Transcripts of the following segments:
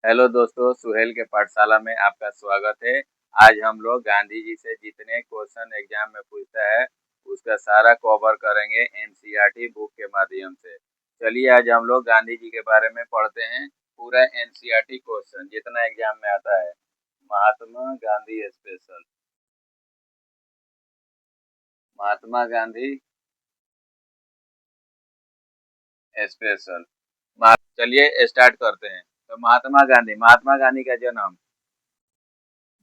Hello दोस्तों, सुहेल के पाठशाला में आपका स्वागत है। आज हम लोग गांधी जी से जितने क्वेश्चन एग्जाम में पूछता है उसका सारा कवर करेंगे एनसीईआरटी बुक के माध्यम से। चलिए आज हम लोग गांधी जी के बारे में पढ़ते हैं। पूरा एनसीईआरटी क्वेश्चन जितना एग्जाम में आता है। Mahatma Gandhi special, Mahatma Gandhi special. चलिए स्टार्ट करते हैं। तो महात्मा गांधी का जन्म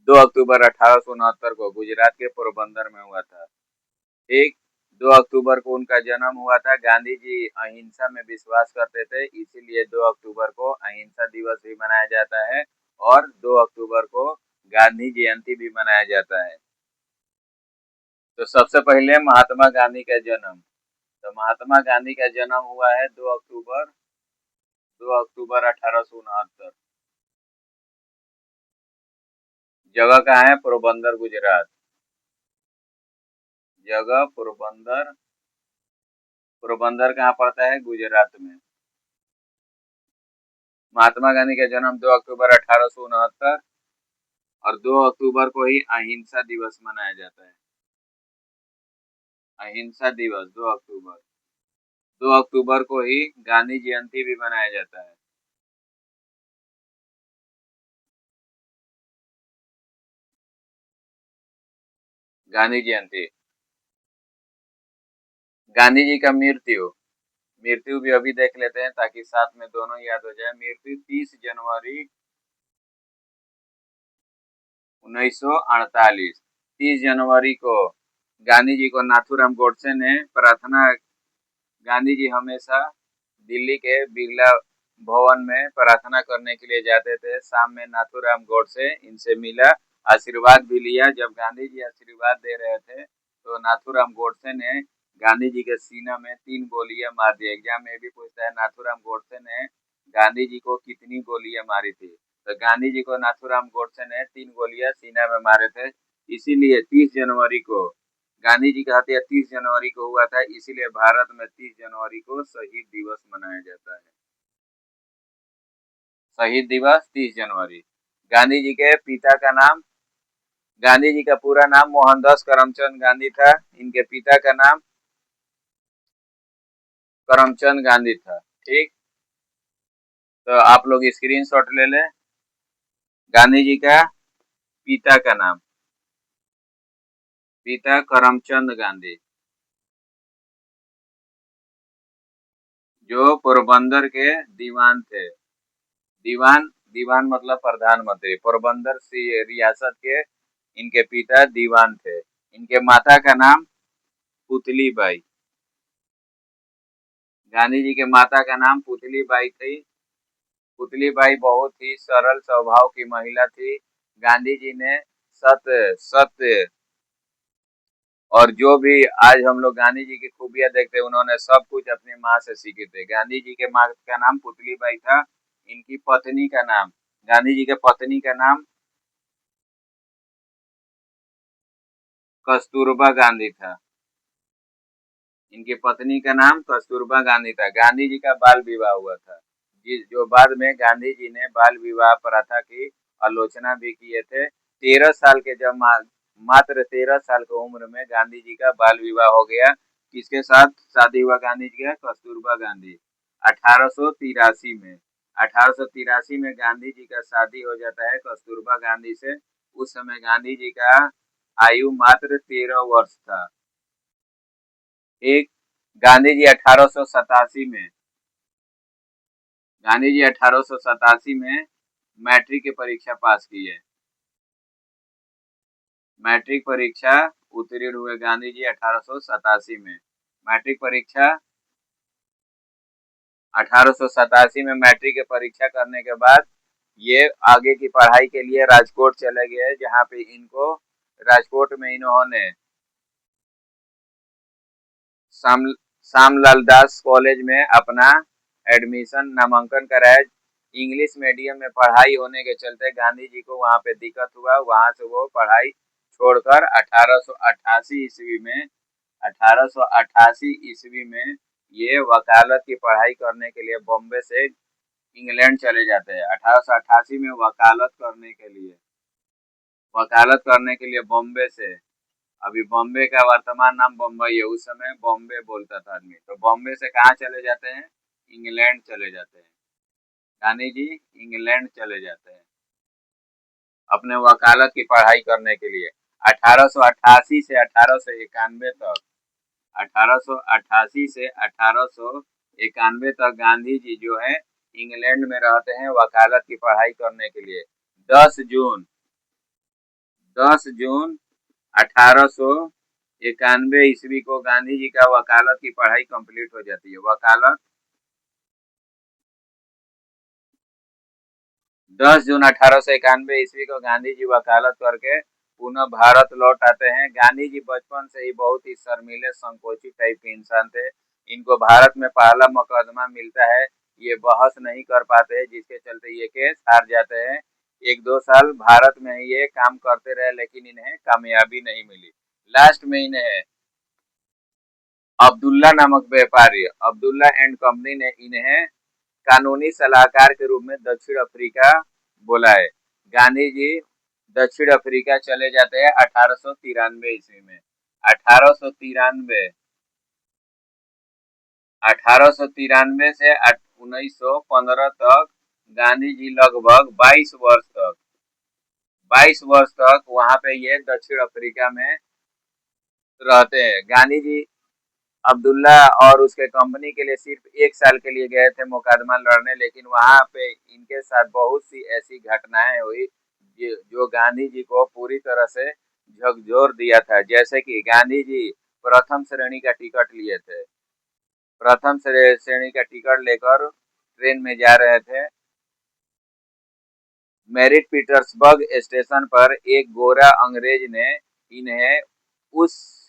2 अक्टूबर 1869 को गुजरात के पोरबंदर में हुआ था। ठीक, 2 अक्टूबर को उनका जन्म हुआ था। गांधी जी अहिंसा में विश्वास करते थे, इसीलिए 2 अक्टूबर को अहिंसा दिवस भी मनाया जाता है और 2 अक्टूबर को गांधी जयंती भी मनाया जाता है। तो सबसे पहले महात्मा गांधी का जन्म, तो महात्मा गांधी का जन्म हुआ है 2 अक्टूबर 1869। जगह कहाँ है? पोरबंदर, गुजरात। जगह पोरबंदर, पोरबंदर कहाँ पड़ता है? गुजरात में। महात्मा गांधी का जन्म 2 अक्टूबर 1869 और 2 अक्टूबर को ही अहिंसा दिवस मनाया जाता है। अहिंसा दिवस 2 अक्टूबर को ही गांधी जयंती भी मनाया जाता है। गांधी जयंती। गांधी जी का मृत्यु, मृत्यु भी अभी देख लेते हैं ताकि साथ में दोनों याद हो जाए। मृत्यु 30 जनवरी 1948। 30 जनवरी को गांधी जी को नाथूराम गोडसे ने प्रार्थना, गांधी जी हमेशा दिल्ली के बिरला भवन में प्रार्थना करने के लिए जाते थे। शाम में नाथूराम गोडसे इनसे मिला, आशीर्वाद भी लिया। जब गांधी जी आशीर्वाद दे रहे थे तो नाथूराम गोडसे ने गांधी जी के सीना में 3 गोलियां मार दी। एग्जाम में भी पूछता है नाथूराम गोडसे ने गांधी जी को कितनी गोलियां मारी थी। तो गांधी जी को नाथूराम गोडसे ने 3 गोलियां सीना में मारे थे। इसीलिए 30 जनवरी को गांधी जी का हत्या 30 जनवरी को हुआ था, इसीलिए भारत में 30 जनवरी को शहीद दिवस मनाया जाता है। शहीद दिवस 30 जनवरी। गांधी जी के पिता का नाम, गांधी जी का पूरा नाम मोहनदास करमचंद गांधी था। इनके पिता का नाम करमचंद गांधी था। ठीक, तो आप लोग स्क्रीनशॉट ले लें। गांधी जी का पिता का नाम, पिता करमचंद गांधी, जो पोरबंदर के दीवान थे। दीवान, दीवान मतलब प्रधानमंत्री। पोरबंदर रियासत के इनके पिता दीवान थे। इनके माता का नाम पुतली बाई। गांधी जी के माता का नाम पुतली बाई थी। पुतली बाई बहुत ही सरल स्वभाव की महिला थी। गांधी जी ने सत्य सत्य और जो भी आज हम लोग गांधी जी की खूबियां देखते हैं, उन्होंने सब कुछ अपनी माँ से सीखे थे। गांधी जी के माँ का नाम पुतली बाई था। इनकी पत्नी का नाम, गांधी जी के पत्नी का नाम कस्तूरबा गांधी था। इनकी पत्नी का नाम कस्तूरबा गांधी था। गांधी जी का बाल विवाह हुआ था, जो बाद में गांधी जी ने बाल विवाह प्रथा की आलोचना भी किए थे। 13 साल के जब मात्र 13 साल की उम्र में गांधी जी का बाल विवाह हो गया। किसके साथ शादी हुआ गांधी जी का? कस्तूरबा गांधी। 1883 में, 1883 में गांधी जी का शादी हो जाता है कस्तूरबा गांधी से। उस समय गांधी जी का आयु मात्र 13 वर्ष था। एक, गांधी जी 1887 में, गांधी जी 1887 में मैट्रिक की परीक्षा पास की है। मैट्रिक परीक्षा उत्तीर्ण हुए गांधी जी 1887 में। मैट्रिक परीक्षा 1887 में मैट्रिक की परीक्षा करने के बाद ये आगे की पढ़ाई के लिए राजकोट चले गए, जहाँ पे इनको राजकोट में इन्होंने श्यामलाल दास कॉलेज में अपना एडमिशन नामांकन कराया। इंग्लिश मीडियम में पढ़ाई होने के चलते गांधी जी को वहां पे दिक्कत हुआ। वहां से वो पढ़ाई छोड़कर 1888 ईस्वी में, 1888 ईस्वी में ये वकालत की पढ़ाई करने के लिए बॉम्बे से इंग्लैंड चले जाते हैं 1888 में वकालत करने के लिए बॉम्बे से। अभी बॉम्बे का वर्तमान नाम बम्बई है, उस समय बॉम्बे बोलता था आदमी। तो बॉम्बे से कहाँ चले जाते हैं? इंग्लैंड चले जाते हैं। गांधी जी इंग्लैंड चले जाते हैं अपने वकालत की पढ़ाई करने के लिए। 1888 से 1891 तक 1888 से 1891 तक गांधी जी जो है इंग्लैंड में रहते हैं वकालत की पढ़ाई करने के लिए। 10 जून 10 जून 1891 ईस्वी को गांधी जी का वकालत की पढ़ाई कंप्लीट हो जाती है। वकालत 10 जून 1891 ईस्वी को गांधी जी वकालत करके पुनः भारत लौट आते हैं। गांधी जी बचपन से ही बहुत ही शर्मीले संकोची टाइप के इंसान थे। इनको भारत में पहला मुकदमा मिलता है, ये बहस नहीं कर पाते, जिसके चलते ये केस हार जाते हैं। 1-2 साल भारत में ये काम करते रहे लेकिन इन्हें कामयाबी नहीं मिली। लास्ट में इन्हें अब्दुल्ला नामक व्यापारी अब्दुल्ला एंड कंपनी ने इन्हें कानूनी सलाहकार के रूप में दक्षिण अफ्रीका बुलाए। गांधी जी दक्षिण अफ्रीका चले जाते हैं 1893 में। 1893 1893 से 1915 तक गांधी जी लगभग 22 वर्ष तक वहां पे ये दक्षिण अफ्रीका में रहते हैं। गांधी जी अब्दुल्ला और उसके कंपनी के लिए सिर्फ 1 साल के लिए गए थे मुकदमा लड़ने, लेकिन वहां पे इनके साथ बहुत सी ऐसी घटनाएं हुई जो गांधी जी को पूरी तरह से झकझोर दिया था। जैसे कि गांधी जी प्रथम श्रेणी का टिकट लिए थे। प्रथम श्रेणी का टिकट लेकर ट्रेन में जा रहे थे। मेरिट पीटर्सबर्ग स्टेशन पर एक गोरा अंग्रेज ने इन्हें उस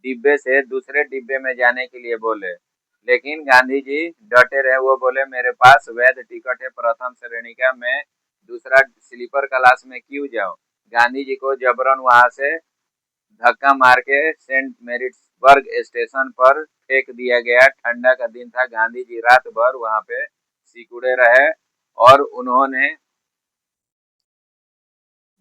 डिब्बे से दूसरे डिब्बे में जाने के लिए बोले, लेकिन गांधी जी डटे रहे। वो बोले मेरे पास वैध टिकट है प्रथम श्रेणी का, मैं दूसरा स्लीपर क्लास में क्यों जाऊं। गांधी जी को जबरन वहां से धक्का मार के सेंट मेरिट्सबर्ग स्टेशन पर फेंक दिया गया। ठंडा का दिन था, गांधी जी रात भर वहां पे सिकुड़े रहे और उन्होंने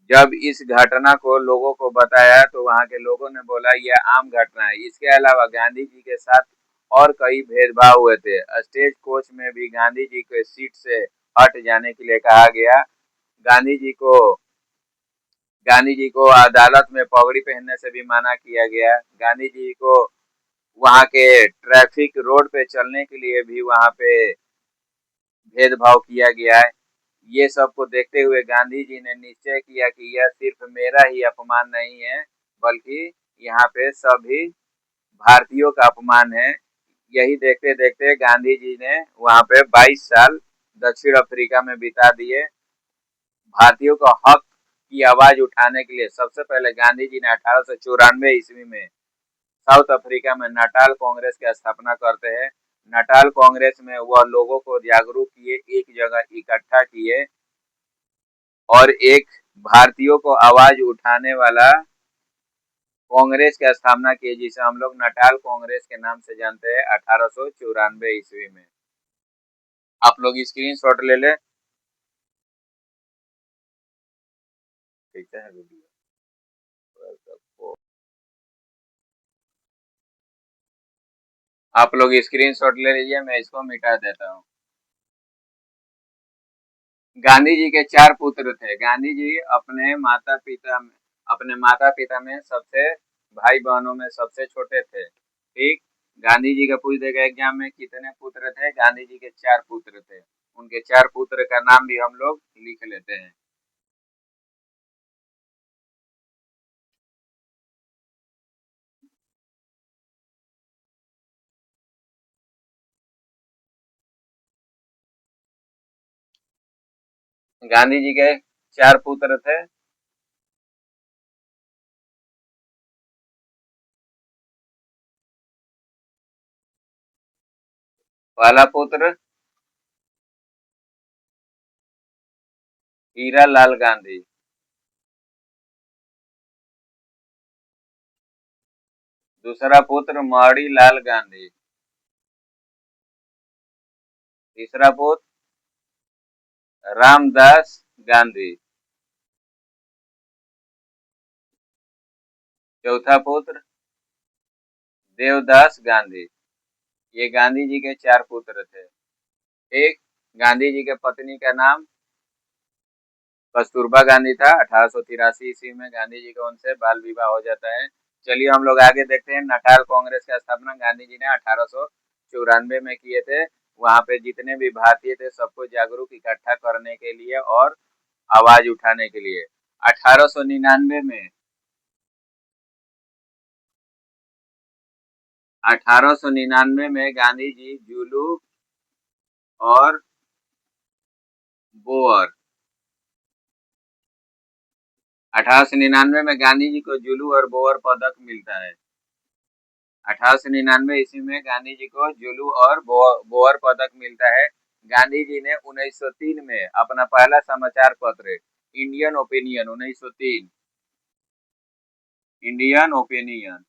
जब इस घटना को लोगों को बताया तो वहां के लोगों ने बोला यह आम घटना है। इसके अलावा गांधी जी के साथ और कई भेदभाव हुए थे। स्टेज कोच में भी गांधी जी के सीट से हट जाने के लिए कहा गया। गांधी जी को गांधी जी को अदालत में पगड़ी पहनने से भी मना किया गया। गांधी जी को वहां के ट्रैफिक रोड पे चलने के लिए भी वहां पे भेदभाव किया गया है। ये सब को देखते हुए गांधी जी ने निश्चय किया कि यह सिर्फ मेरा ही अपमान नहीं है, बल्कि यहाँ पे सभी भारतीयों का अपमान है। यही देखते देखते गांधी जी ने वहां पे 22 साल दक्षिण अफ्रीका में बिता दिए। भारतीयों को हक की आवाज उठाने के लिए सबसे पहले गांधी जी ने 1894 ईस्वी में साउथ अफ्रीका में नाटाल कांग्रेस की स्थापना करते हैं। नाटाल कांग्रेस में वह लोगों को जागरूक किए, एक जगह इकट्ठा किए और एक भारतीयों को आवाज उठाने वाला कांग्रेस की स्थापना की, जिसे हम लोग नाटाल कांग्रेस के नाम से जानते हैं 1894 ईस्वी में। आप लोग स्क्रीन शॉट ले ले। कैसा है वीडियो? आप लोग स्क्रीन शॉट ले लीजिए, मैं इसको मिटा देता हूँ। गांधी जी के 4 पुत्र थे। गांधी जी अपने माता पिता में सबसे भाई बहनों में सबसे छोटे थे। ठीक। गांधी जी का पूछ देगा एग्जाम में कितने पुत्र थे। गांधी जी के 4 पुत्र थे। उनके 4 पुत्र का नाम भी हम लोग लिख लेते हैं। गांधी जी के 4 पुत्र थे। पहला पुत्र हीरा लाल गांधी। दूसरा पुत्र मौड़ी लाल गांधी। तीसरा पुत्र रामदास गांधी। चौथा पुत्र देवदास गांधी। ये गांधी जी के 4 पुत्र थे। एक, गांधी जी के पत्नी का नाम कस्तूरबा गांधी था। 1883 ईस्वी में गांधी जी का उनसे बाल विवाह हो जाता है। चलिए हम लोग आगे देखते हैं। नटाल कांग्रेस का स्थापना गांधी जी ने 1894 में किए थे। वहां पे जितने भी भारतीय थे सबको जागरूक इकट्ठा करने के लिए और आवाज उठाने के लिए। 1899 में 1899 में गांधी जी जुलू और बोअर 1899 में गांधी जी को जुलू और बोअर पदक मिलता है। 1899 ईस्वी में गांधी जी को जुलू और बोअर पदक मिलता है। गांधी जी ने 1903 में अपना पहला समाचार पत्र Indian Opinion 1903 Indian Opinion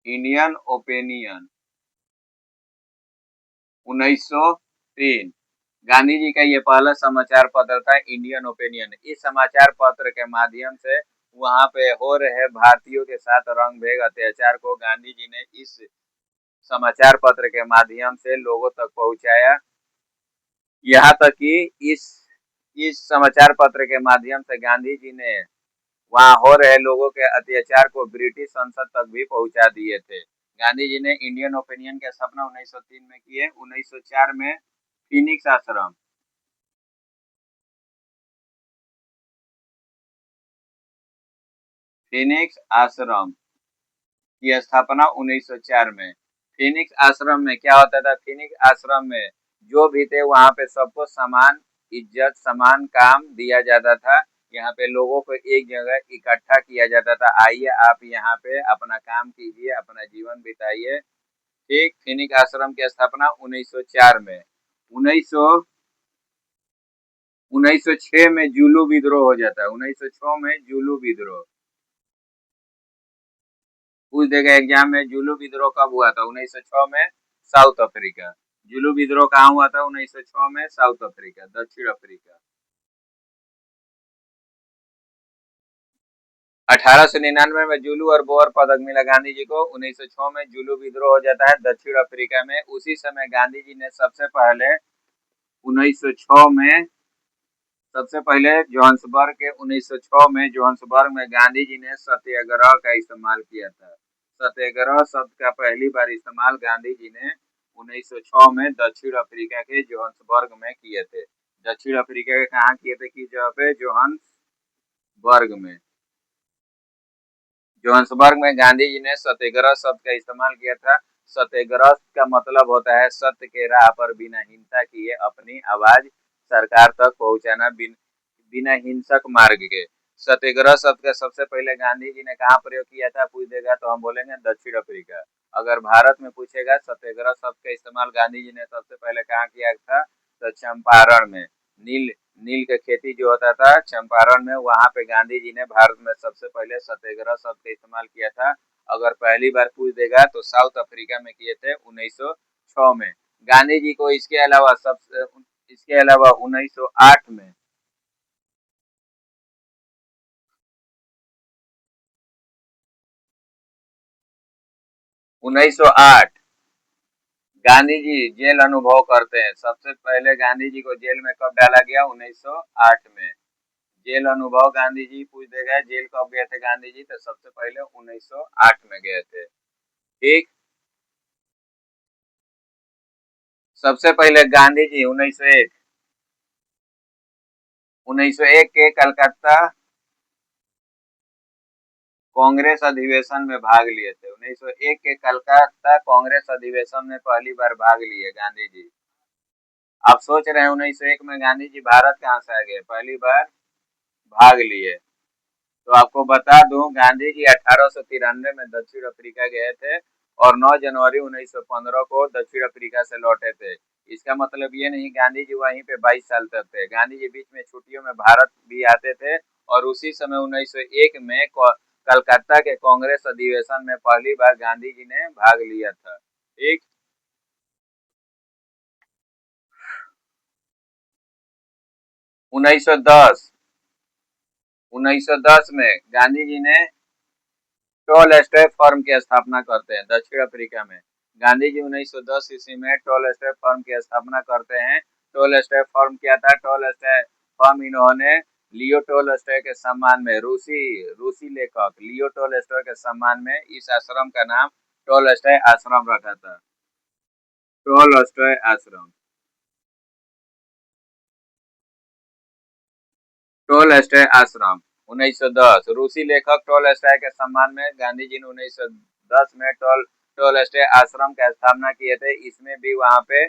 Indian Opinion 1903 Gandhi ji का ये पहला समाचार पत्र था इंडियन ओपिनियन। इस समाचार पत्र के माध्यम से वहां पे हो रहे भारतीयों के साथ रंग भेद अत्याचार को गांधी जी ने इस समाचार पत्र के माध्यम से लोगों तक पहुंचाया। यहाँ तक कि इस समाचार पत्र के माध्यम से गांधी जी ने वहां हो रहे लोगों के अत्याचार को ब्रिटिश संसद तक भी पहुंचा दिए थे। गांधी जी ने इंडियन ओपिनियन की स्थापना 1903 में की है। 1904 में फिनिक्स आश्रम फिनिक्स आश्रम की स्थापना 1904 में। फिनिक्स आश्रम में क्या होता था? फिनिक्स आश्रम में जो भी थे वहां पे सबको समान इज्जत समान काम दिया जाता था। यहाँ पे लोगों को एक जगह इकट्ठा किया जाता था, आइए आप यहाँ पे अपना काम कीजिए, अपना जीवन बिताइए। ठीक, फिनिक्स आश्रम की स्थापना 1904 में। 1906 में जुलू विद्रोह हो जाता है। 1906 में जुलू विद्रोह पूछ देगा एग्जाम में। जुलू विद्रोह कब हुआ था? 1906 में साउथ अफ्रीका। जुलू विद्रोह कहाँ हुआ था? 1906 में साउथ अफ्रीका, दक्षिण अफ्रीका। 1899 में जुलू और बोअर पदक मिला गांधी जी को। 1906 में जुलू विद्रोह हो जाता है दक्षिण अफ्रीका में। उसी समय गांधी जी ने सबसे पहले जोहान्सबर्ग के 1906 में जोहान्सबर्ग में गांधी जी ने सत्याग्रह का इस्तेमाल किया था। सत्याग्रह शब्द का पहली बार इस्तेमाल गांधी जी ने 1906 में दक्षिण अफ्रीका के जोहान्सबर्ग में किए थे। दक्षिण अफ्रीका के कहाँ किए थे? किस जगह पे? जोहान्सबर्ग में। जोहान्सबर्ग में गांधी जी ने सत्याग्रह शब्द का इस्तेमाल किया था। सत्याग्रह का मतलब होता है सत्य के राह पर बिना हिंसा किए अपनी आवाज सरकार तक पहुंचाना, बिना हिंसक मार्ग के। सत्याग्रह शब्द का सबसे पहले गांधी जी ने कहाँ प्रयोग किया था पूछ देगा तो हम बोलेंगे दक्षिण अफ्रीका। अगर भारत में पूछेगा सत्याग्रह शब्द का इस्तेमाल गांधी जी ने सबसे पहले कहाँ किया था तो चंपारण में। नील नील का खेती जो होता था चंपारण में, वहां पे गांधी जी ने भारत में सबसे पहले सत्याग्रह शब्द का इस्तेमाल किया था। अगर पहली बार पूछ देगा तो साउथ अफ्रीका में किए थे 1906 में। गांधी जी को इसके अलावा 1908 में 1908 गांधी जी जेल अनुभव करते हैं। सबसे पहले गांधी जी को जेल में कब डाला गया? 1908 में। जेल अनुभव गांधी जी पूछ देगा जेल कब गए थे गांधी जी तो सबसे पहले 1908 में गए थे। ठीक, सबसे पहले गांधी जी 1901 के कलकत्ता कांग्रेस अधिवेशन में भाग लिए थे। 1901 के कलकत्ता कांग्रेस अधिवेशन में पहली बार भाग लिए गांधी जी। आप सोच रहे हैं 1901 में गांधी जी भारत कहाँ से आ गए? पहली बार भाग लिए। तो आपको बता दूं गांधी जी 1893 में दक्षिण अफ्रीका गए थे और 9 जनवरी 1915 को दक्षिण अफ्रीका से लौटे थे। इसका मतलब ये नहीं गांधी जी वहीं पे 22 साल तक थे। गांधी जी बीच में छुट्टियों में भारत भी आते थे और उसी समय 1901 में कलकत्ता के कांग्रेस अधिवेशन में पहली बार गांधी जी ने भाग लिया था। ठीक, 1910 1910 में गांधी जी ने टोलस्टॉय फर्म की स्थापना करते हैं दक्षिण अफ्रीका में। गांधी जी 1910 ईस्वी में टोलस्टॉय फर्म की स्थापना करते हैं। टोलस्टॉय फर्म क्या था? टोलस्टॉय फर्म इन्होंने लियो टोलस्टॉय के सम्मान में, रूसी रूसी लेखक लियो टोलस्टॉय के सम्मान में इस आश्रम का नाम टोलस्टॉय आश्रम रखा था। टोलस्टॉय आश्रम। टोलस्टॉय आश्रम 1910 रूसी लेखक टोलस्टॉय के सम्मान में गांधी जी ने 1910 में टोलस्टॉय आश्रम का स्थापना किए थे। इसमें भी वहां पे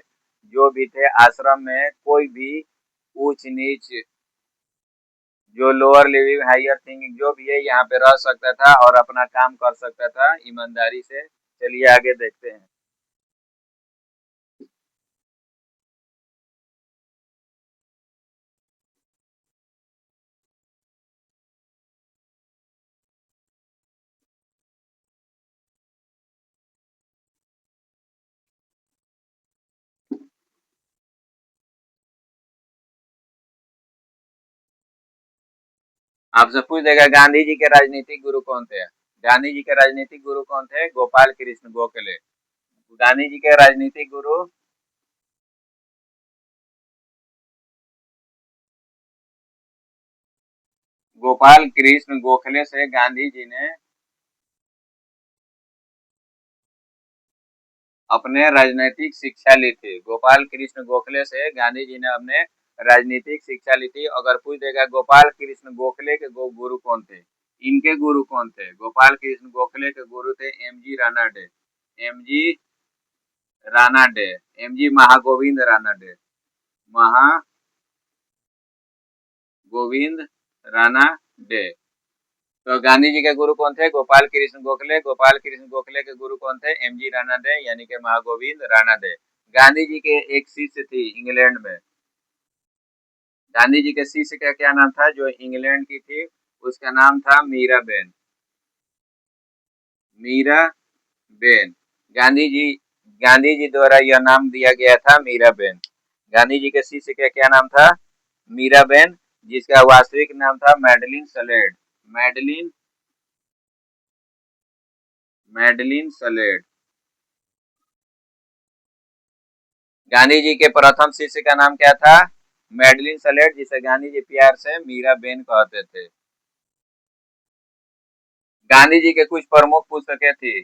जो भी थे आश्रम में कोई भी ऊंच नीच, जो लोअर लिविंग हायर थिंकिंग जो भी है यहाँ पे रह सकता था और अपना काम कर सकता था ईमानदारी से। चलिए आगे देखते हैं। आपसे पूछ देगा गांधी जी के राजनीतिक गुरु कौन थे? गांधी जी के राजनीतिक गुरु कौन थे? गोपाल कृष्ण गोखले। गांधी जी के राजनीतिक गुरु गोपाल कृष्ण गोखले से गांधी जी ने अपने राजनीतिक शिक्षा ली थी। गोपाल कृष्ण गोखले से गांधी जी ने अपने राजनीतिक शिक्षा ली थी। अगर पूछ देगा गोपाल कृष्ण गोखले के गुरु कौन थे, इनके गुरु कौन थे? गोपाल कृष्ण गोखले के गुरु थे M G Ranade. M G Ranade. M G Mahagovind Ranade. Mahagovind Ranade. तो गांधी जी के गुरु कौन थे? गोपाल कृष्ण गोखले। गोपाल कृष्ण गोखले के गुरु कौन थे? एम जी रानाडे यानी कि महागोविंद रानाडे। गांधी जी के एक शिष्य थी इंग्लैंड में। गांधी जी के शिष्य का क्या नाम था? जो इंग्लैंड की थी उसका नाम था मीराबेन। मीराबेन। गांधी जी गांधी जी द्वारा यह नाम दिया गया था मीराबेन। गांधी जी के शिष्य का क्या नाम था? मीराबेन, जिसका वास्तविक नाम था Madeleine Slade. Madeleine Madeleine Slade. Gandhi ji के प्रथम शिष्य का नाम क्या था? मैडलिन सलेड, जिसे गांधी जी प्यार से मीरा बेन कहते थे। गांधी जी के कुछ प्रमुख पुस्तकें थी।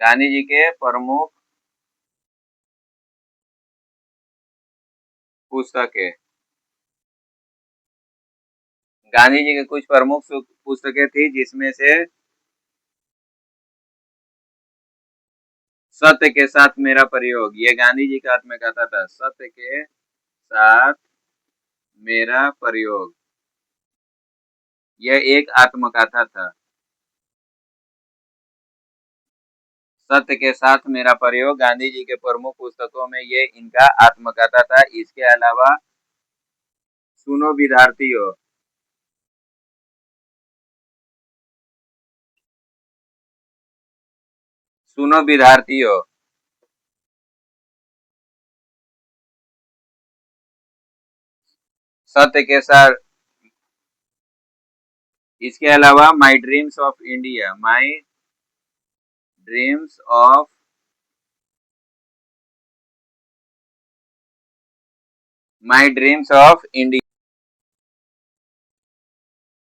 गांधी जी के प्रमुख पुस्तकें। गांधी जी के कुछ प्रमुख पुस्तकें थी जिसमें से सत्य के साथ मेरा प्रयोग, ये गांधी जी का आत्मकथा था। सत्य के साथ मेरा प्रयोग, यह एक आत्मकथा था। सत्य के साथ मेरा प्रयोग गांधी जी के प्रमुख पुस्तकों में ये इनका आत्मकथा था। इसके अलावा सुनो विद्यार्थियों, सुनो विद्यार्थियों, सत्य के साथ। इसके अलावा my dreams of India, dreams of my dreams of India.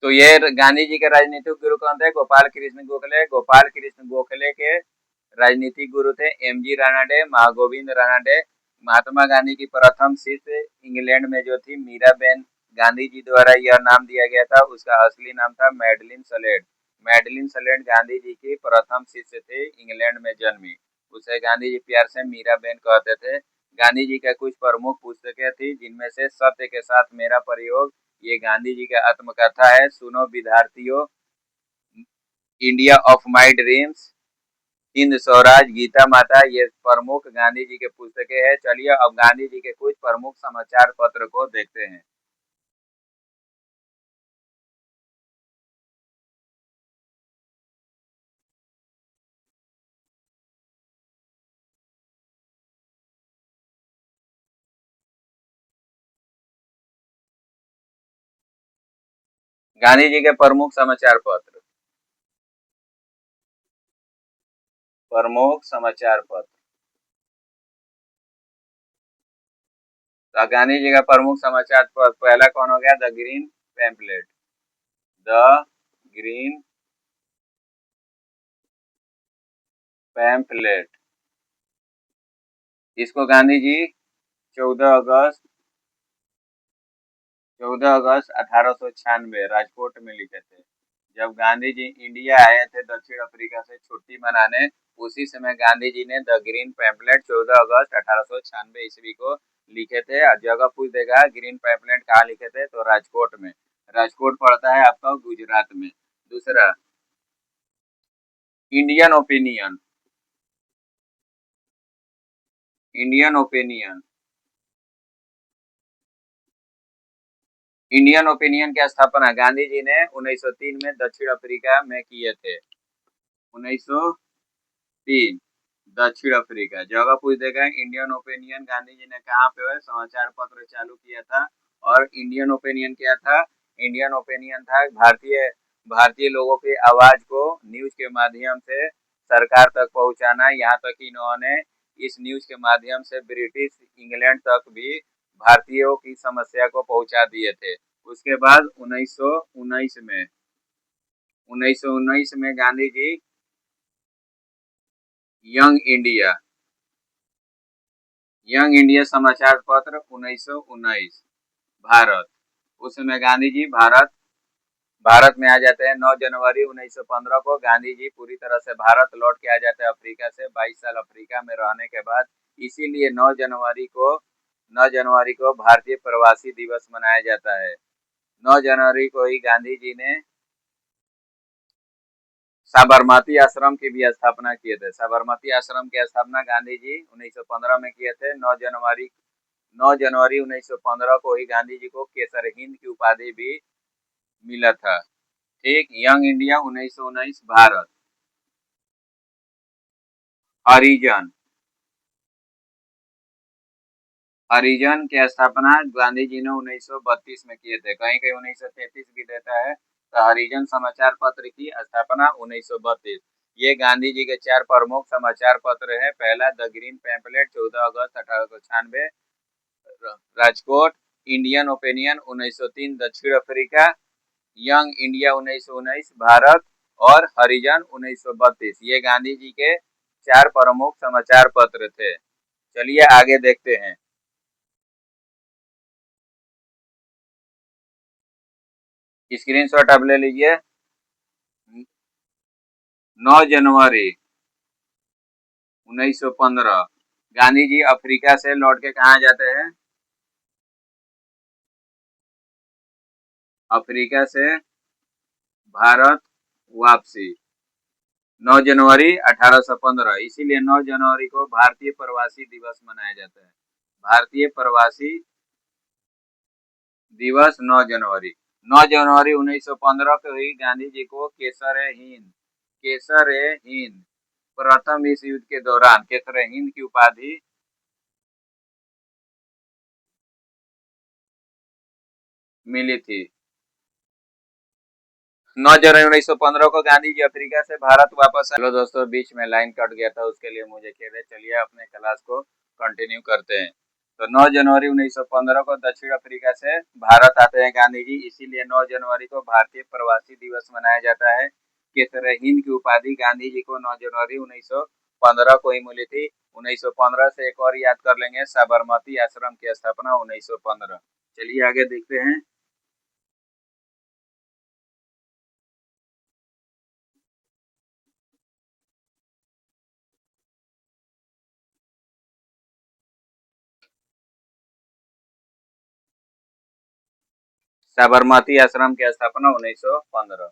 तो ये गांधी जी के राजनीतिक गुरु कौन थे? गोपाल कृष्ण गोखले। गोपाल कृष्ण गोखले के राजनीतिक गुरु थे एम जी रानाडे, महागोविंद रानाडे। महात्मा गांधी की प्रथम शिष्य इंग्लैंड में जो थी मीराबेन, गांधी जी द्वारा यह नाम दिया गया था, उसका असली नाम था Madeleine Slade. Madeline Slade Gandhi जी की प्रथम शिष्य थे, इंग्लैंड में जन्मी। उसे गांधी जी प्यार से मीराबेन कहते थे। गांधी जी का कुछ प्रमुख पुस्तकें थी जिनमें से सत्य के साथ मेरा प्रयोग, ये गांधी जी का आत्मकथा है। सुनो विद्यार्थियों, India of my dreams, Hind Swaraj, Gita Mata, ये प्रमुख गांधी जी के पुस्तकें हैं। चलिए अब गांधी जी के कुछ प्रमुख समाचार पत्र को देखते हैं। गांधी जी के प्रमुख समाचार पत्र। प्रमुख समाचार पत्र। तो गांधी जी का प्रमुख समाचार पत्र पहला कौन हो गया? The green pamphlet. The green pamphlet. इसको गांधी जी 14 अगस्त 1896 राजकोट में लिखे थे। जब गांधी जी इंडिया आए थे दक्षिण अफ्रीका से छुट्टी मनाने, उसी समय गांधी जी ने द ग्रीन पैम्पलेट 14 अगस्त 1896 ईस्वी को लिखे थे। और जगह पूछ देगा ग्रीन पैम्पलेट कहाँ लिखे थे, तो राजकोट में। राजकोट पड़ता है आपका गुजरात में। दूसरा, Indian Opinion. Indian Opinion. Indian opinion की स्थापना गांधी जी ने 1903 में दक्षिण अफ्रीका में किए थे। 1903 दक्षिण अफ्रीका। जगह पूछ देगा इंडियन ओपिनियन गांधी जी ने कहाँ पे समाचार पत्र चालू किया था। और इंडियन ओपिनियन क्या था? इंडियन ओपिनियन था भारतीय भारतीय लोगों की आवाज को न्यूज के माध्यम से सरकार तक पहुंचाना। यहाँ तक कि इन्होंने इस न्यूज के माध्यम से ब्रिटिश इंग्लैंड तक भी भारतीयों की समस्या को पहुंचा दिए थे। उसके बाद 1919 में गांधी जी यंग इंडिया समाचार पत्र 1919 भारत। उस समय गांधी जी भारत में आ जाते हैं। 9 जनवरी 1915 को गांधी जी पूरी तरह से भारत लौट के आ जाते हैं अफ्रीका से, 22 साल अफ्रीका में रहने के बाद। इसीलिए 9 जनवरी को भारतीय प्रवासी दिवस मनाया जाता है। 9 जनवरी को ही गांधी जी ने साबरमती आश्रम की भी स्थापना किए थे। साबरमती आश्रम की स्थापना गांधी जी 1915 में किए थे। 9 जनवरी 1915 को ही गांधी जी को केसर हिंद की उपाधि भी मिला था। ठीक। Young India 1919 Bharat. हरिजन। हरिजन की स्थापना गांधी जी ने 1932 में किए थे। कहीं कहीं 1933 भी देता है। तो हरिजन समाचार पत्र की स्थापना 1932। ये गांधी जी के 4 प्रमुख समाचार पत्र है। पहला the green pamphlet 14 August 1896 Rajkot. Indian Opinion 1903 दक्षिण अफ्रीका। Young India 1919 Bharat. और हरिजन 1932। ये गांधी जी के 4 प्रमुख समाचार पत्र थे। चलिए आगे देखते हैं। स्क्रीनशॉट आप ले लीजिए। 9 जनवरी 1915 गांधी जी अफ्रीका से लौट के कहा जाते हैं? अफ्रीका से भारत वापसी। 9 जनवरी 1815। इसीलिए 9 जनवरी को भारतीय प्रवासी दिवस मनाया जाता है। भारतीय प्रवासी दिवस 9 जनवरी। 9 जनवरी 1915 को ही गांधी जी को केसर-ए-हिंद प्रथम विश्व युद्ध के दौरान केसर-ए-हिंद की उपाधि मिली थी। 9 जनवरी 1915 को गांधी जी अफ्रीका से भारत वापस आए। हेलो दोस्तों, बीच में लाइन कट गया था, उसके लिए मुझे खेद है। चलिए अपने क्लास को कंटिन्यू करते हैं। तो 9 जनवरी 1915 को दक्षिण अफ्रीका से भारत आते हैं गांधी जी। इसीलिए 9 जनवरी को भारतीय प्रवासी दिवस मनाया जाता है। केसर-ए-हिंद की उपाधि गांधी जी को 9 जनवरी 1915 को ही मिली थी। 1915 से एक और याद कर लेंगे, साबरमती आश्रम की स्थापना 1915। चलिए आगे देखते हैं। साबरमती आश्रम की स्थापना 1915।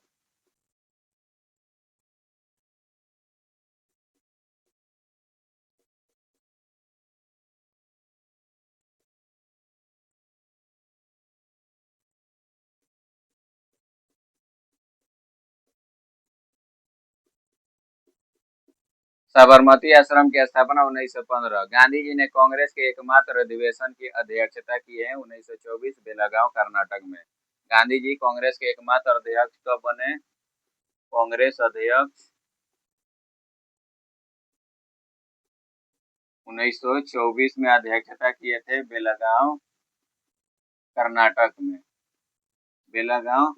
साबरमती आश्रम की स्थापना 1915। गांधी जी ने कांग्रेस के एकमात्र अधिवेशन की अध्यक्षता की है 1924 बेलागांव कर्नाटक में। गांधी जी कांग्रेस के एकमात्र अध्यक्ष कब बने? कांग्रेस अध्यक्ष 1924 में अध्यक्षता किए थे, बेलगांव कर्नाटक में। बेलगांव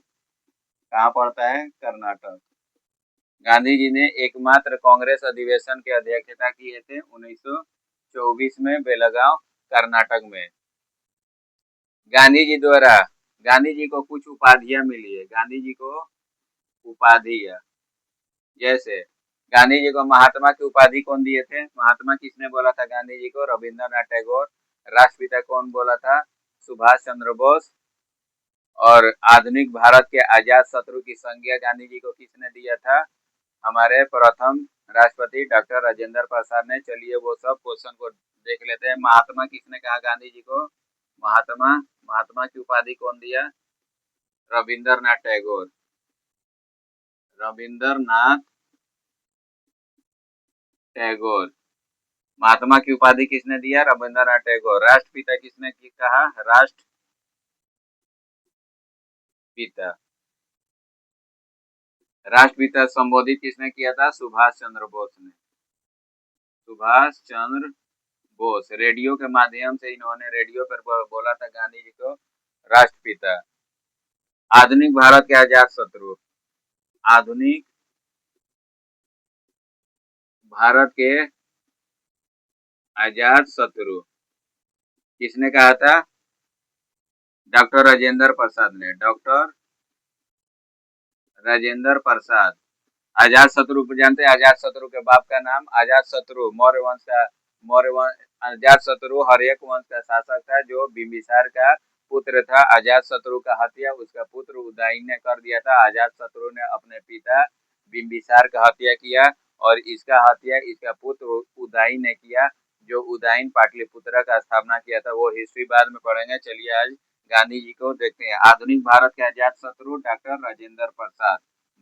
कहाँ पड़ता है? कर्नाटक। गांधी जी ने एकमात्र कांग्रेस अधिवेशन की अध्यक्षता किए थे 1924 में, बेलगांव कर्नाटक में। गांधी जी को कुछ उपाधियां मिली है। गांधी जी को उपाधियां, जैसे गांधी जी को महात्मा की उपाधि कौन दिए थे? महात्मा किसने बोला था गांधी जी को? रविंद्रनाथ टैगोर। राष्ट्रपिता कौन बोला था? सुभाष चंद्र बोस। और आधुनिक भारत के आजाद शत्रु की संज्ञा गांधी जी को किसने दिया था? हमारे प्रथम राष्ट्रपति डॉक्टर राजेंद्र प्रसाद ने। चलिए वो सब क्वेश्चन को देख लेते हैं। महात्मा किसने कहा गांधी जी को? महात्मा की उपाधि कौन दिया? रविंद्रनाथ टैगोर। रविंद्रनाथ टैगोर। महात्मा की उपाधि किसने दिया? रविंद्रनाथ टैगोर। राष्ट्रपिता किसने कहा? राष्ट्रपिता संबोधित किसने किया था? सुभाष चंद्र बोस ने। सुभाष चंद्र बोस। रेडियो के माध्यम से इन्होंने रेडियो पर बोला था गांधी जी को राष्ट्रपिता। आधुनिक भारत के आजाद शत्रु। आधुनिक भारत के आजाद शत्रु किसने कहा था? डॉक्टर राजेंद्र प्रसाद ने। डॉक्टर राजेंद्र प्रसाद। आजाद शत्रु जानते हैं? आजाद शत्रु के बाप का नाम? आजाद शत्रु मौर्य वंश का, आजाद शत्रु हर्यक वंश का शासक था, जो बिंबिसार का पुत्र था। अजात शत्रु का हत्या उसका पुत्र उदयन ने कर दिया था। अजात शत्रु ने अपने पिता बिंबिसार का हत्या किया और इसका हत्या इसका पुत्र उदयन ने किया, जो उदयन पाटलिपुत्र का स्थापना किया था। वो हिस्ट्री बाद में पढ़ेंगे। चलिए आज गांधी जी को देखते हैं। आधुनिक भारत के अजात शत्रु डॉक्टर राजेंद्र प्रसाद।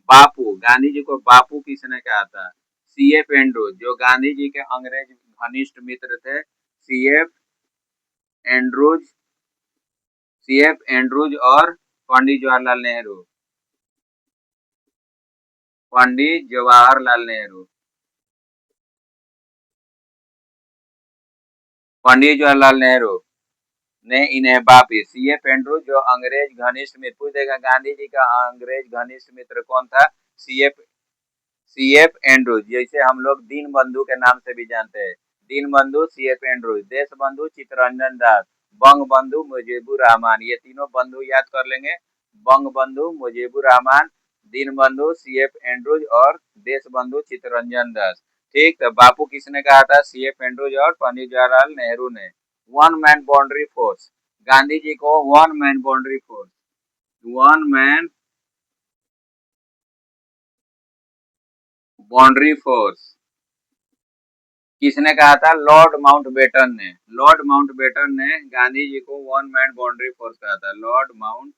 बापू, गांधी जी को बापू किसने कहा था? सीएफ एंड्रूज, जो गांधी जी के अंग्रेज घनिष्ठ मित्र थे। एंड्रूज सीएफ एंड्रूज और पंडित जवाहरलाल नेहरू। पंडित जवाहरलाल नेहरू। पंडित जवाहरलाल नेहरू ने इन्हें वापिस। सीएफ एंड्रूज जो अंग्रेज घनिष्ठ मित्र, पूछेगा गांधी जी का अंग्रेज घनिष्ठ मित्र कौन था? सीएफ एंड्रूज, जैसे हम लोग दीन बंधु के नाम से भी जानते हैं। दीन बंधु सीएफ एंड्रूज, देश बंधु चित्तरंजन दास, बंग बंधु मुजीबुर रहमान। ये तीनों बंधु याद कर लेंगे। बंग बंधु मुजीबुर रहमान, दीन बंधु सीएफ एंड्रूज और देश बंधु चित्तरंजन दास। ठीक, तो बापू किसने कहा था? सीएफ एंड्रूज और पंडित जवाहरलाल नेहरू ने। One man boundary force, Gandhi ji को one man boundary force, one man boundary force किसने कहा था? लॉर्ड माउंटबेटन ने। लॉर्ड माउंटबेटन ने गांधी जी को वन मैन बाउंड्री फोर्स कहा था। Lord Mountbatten.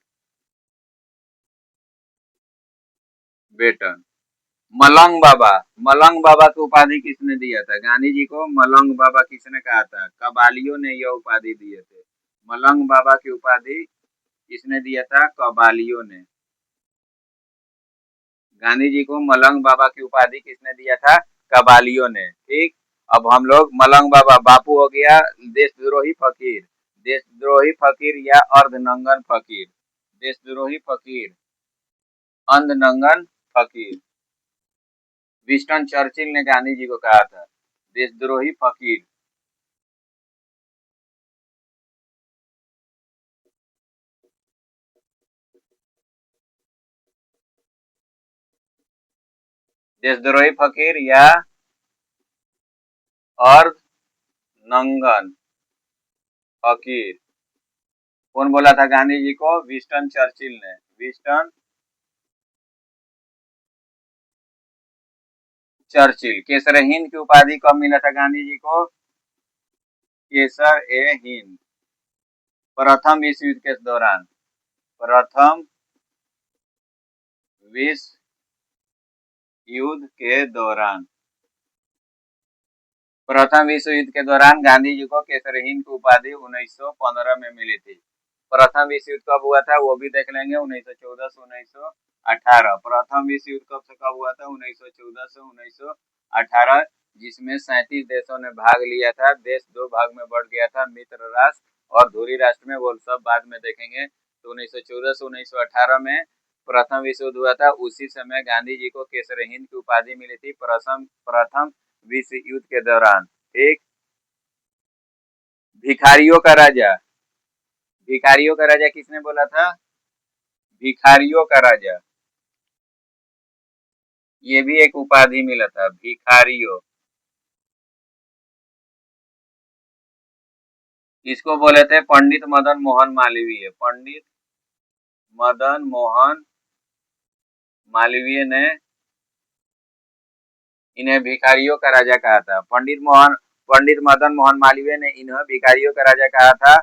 मलंग बाबा की उपाधि किसने दिया था? गांधी जी को मलंग बाबा किसने कहा था? कबालियों ने यह उपाधि दिए थे। मलंग बाबा की उपाधि किसने दिया था? कबालियों ने। गांधी जी को मलंग बाबा की उपाधि किसने दिया था? कबालियों ने। ठीक, अब हम लोग मलंग बाबा, बापू हो गया देशद्रोही फकीर। देशद्रोही फकीर या अर्धनंगन फकीर। देशद्रोही फकीर, अंधनंगन फकीर। विंस्टन चर्चिल ने गांधी जी को कहा था देशद्रोही फकीर। देशद्रोही फकीर या अर्धनंगन फकीर कौन बोला था गांधी जी को? विंस्टन चर्चिल ने। Winston Churchill. केसर हिंद की उपाधि कब मिला था गांधी जी को? केसर ए हिंद प्रथम विश्व युद्ध के दौरान। प्रथम विश्व युद्ध के दौरान। प्रथम विश्व युद्ध के दौरान गांधी जी को केसर हिंद की उपाधि 1915 में मिली थी। प्रथम विश्व युद्ध कब हुआ था वो भी देख लेंगे, 1914 से 1918। प्रथम विश्व युद्ध कब से कब हुआ था, 1914 से 1918, जिसमें 37 देशों ने भाग लिया था। देश दो भाग में बढ़ गया था, मित्र राष्ट्र और धुरी राष्ट्र में, वो सब बाद में देखेंगे। तो 1914 से 1918 में प्रथम विश्व युद्ध हुआ था। उसी समय गांधी जी को केसर हिंद की उपाधि मिली थी प्रथम विश्व युद्ध के दौरान। ठीक। भिखारियों का राजा, भिखारियों का राजा किसने बोला था, भिखारियों का राजा, ये भी एक उपाधि मिला था, भिखारियों। इसको बोले थे पंडित मदन मोहन मालवीय। पंडित मदन मोहन मालवीय ने इन्हें भिखारियों का राजा कहा था। पंडित मदन मोहन मालवीय ने इन्हें भिखारियों का राजा कहा था।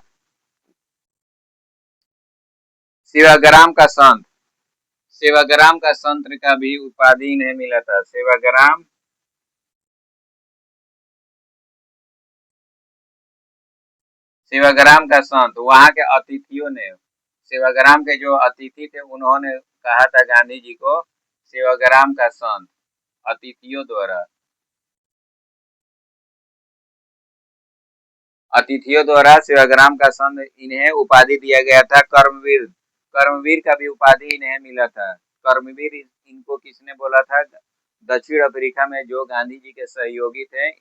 सेवाग्राम का संत, सेवाग्राम का संत का भी उपाधि इन्हें मिला था। सेवाग्राम सेवाग्राम का संत, वहां के अतिथियों ने, सेवाग्राम के जो अतिथि थे उन्होंने कहा था गांधी जी को सेवाग्राम का संत, अतिथियों द्वारा, अतिथियों द्वारा सेवाग्राम का संत इन्हें उपाधि दिया गया था। कर्मवीर, कर्मवीर का भी उपाधि इन्हें मिला था। कर्मवीर इनको किसने बोला था, दक्षिण अफ्रीका में जो गांधी जी के सहयोगी थे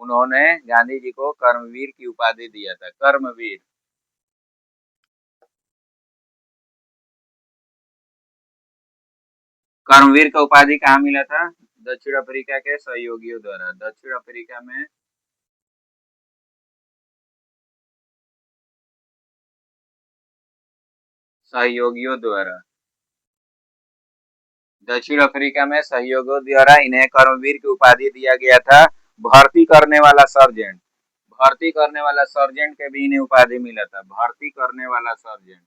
उन्होंने गांधी जी को कर्मवीर की उपाधि दिया था। कर्मवीर, कर्मवीर का उपाधि कहाँ मिला था, दक्षिण अफ्रीका के सहयोगियों द्वारा। दक्षिण अफ्रीका में सहयोगियों द्वारा, दक्षिण अफ्रीका में सहयोगियों द्वारा इन्हें कर्मवीर की उपाधि दिया गया था। भर्ती करने वाला सर्जेंट, भर्ती करने वाला सर्जेंट के भी इन्हें उपाधि मिला था। भर्ती करने वाला सर्जेंट,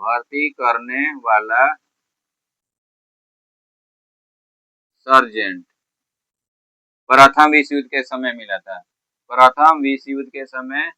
भर्ती करने वाला सर्जेंट प्रथम विश्व युद्ध के समय मिला था। प्रथम विश्व युद्ध के समय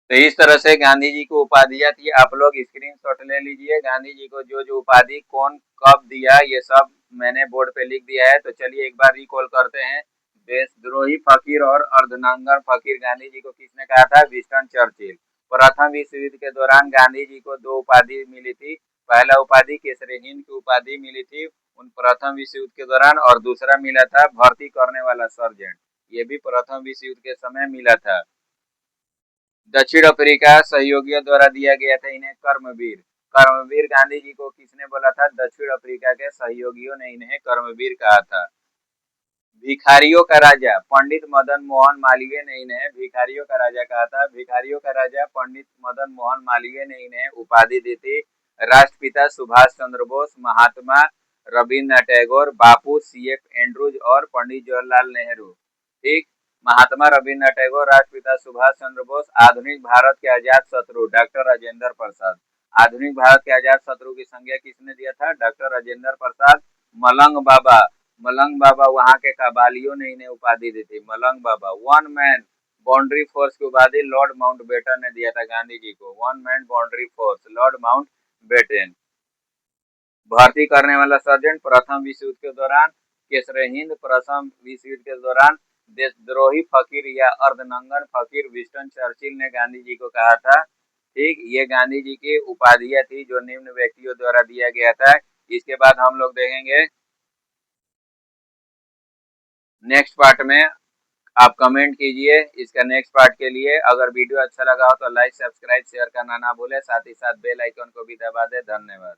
तो इस तरह से गांधी जी को उपाधियां थी। आप लोग स्क्रीनशॉट ले लीजिए। गांधी जी को जो जो उपाधि कौन कब दिया ये सब मैंने बोर्ड पे लिख दिया है। तो चलिए एक बार रिकॉल करते हैं। देशद्रोही फकीर और अर्धनंगन फकीर गांधी जी को किसने कहा था, विंस्टन चर्चिल। प्रथम विश्व युद्ध के दौरान गांधी जी को दो उपाधि मिली थी। पहला उपाधि केसरी हिंद की उपाधि मिली थी उन प्रथम विश्व युद्ध के दौरान, और दूसरा मिला था भर्ती करने वाला सर्जेंट, ये भी प्रथम विश्व युद्ध के समय मिला था। दक्षिण अफ्रीका सहयोगियों द्वारा दिया गया था इन्हें कर्मवीर। कर्मवीर गांधी जी को किसने बोला था, दक्षिण अफ्रीका के सहयोगियों ने इन्हें कर्मवीर कहा था। भिखारियों का राजा, पंडित मदन मोहन मालवीय ने इन्हें भिखारियों का राजा कहा था। भिखारियों का राजा पंडित मदन मोहन मालवीय ने इन्हें उपाधि दी थी। राष्ट्रपिता सुभाष चंद्र बोस, महात्मा रविन्द्रनाथ टैगोर, बापू CF एंड्रूज और पंडित जवाहरलाल नेहरू। ठीक। महात्मा रविन्द्रनाथ टैगोर, राष्ट्रपिता सुभाष चंद्र बोस, आधुनिक भारत के आजाद शत्रु डॉक्टर राजेंद्र प्रसाद। आधुनिक भारत के आजाद शत्रु की संज्ञा किसने दिया था, डॉक्टर राजेंद्र प्रसाद। मलंग बाबा, मलंग बाबा वहां के कबालियों ने इन्हें उपाधि दी थी। मलंग बाबा, वन मैन बाउंड्री फोर्स की उपाधि लॉर्ड माउंटबेटन ने दिया था गांधी जी को। One man boundary force, Lord Mountbatten. भर्ती करने वाला सर्जेंट प्रथम विश्व युद्ध के दौरान। केसर हिंद प्रथम विश्व युद्ध के दौरान। देशद्रोही फकीर या अर्धनंगन फकीर विंस्टन चर्चिल ने गांधी जी को कहा था। ठीक, ये गांधी जी की उपाधियां थी जो निम्न व्यक्तियों द्वारा दिया गया था। इसके बाद हम लोग देखेंगे नेक्स्ट पार्ट में। आप कमेंट कीजिए इसका नेक्स्ट पार्ट के लिए। अगर वीडियो अच्छा लगा हो तो लाइक सब्सक्राइब शेयर करना ना भूले, साथ ही साथ बेल आइकन को भी दबा दे। धन्यवाद।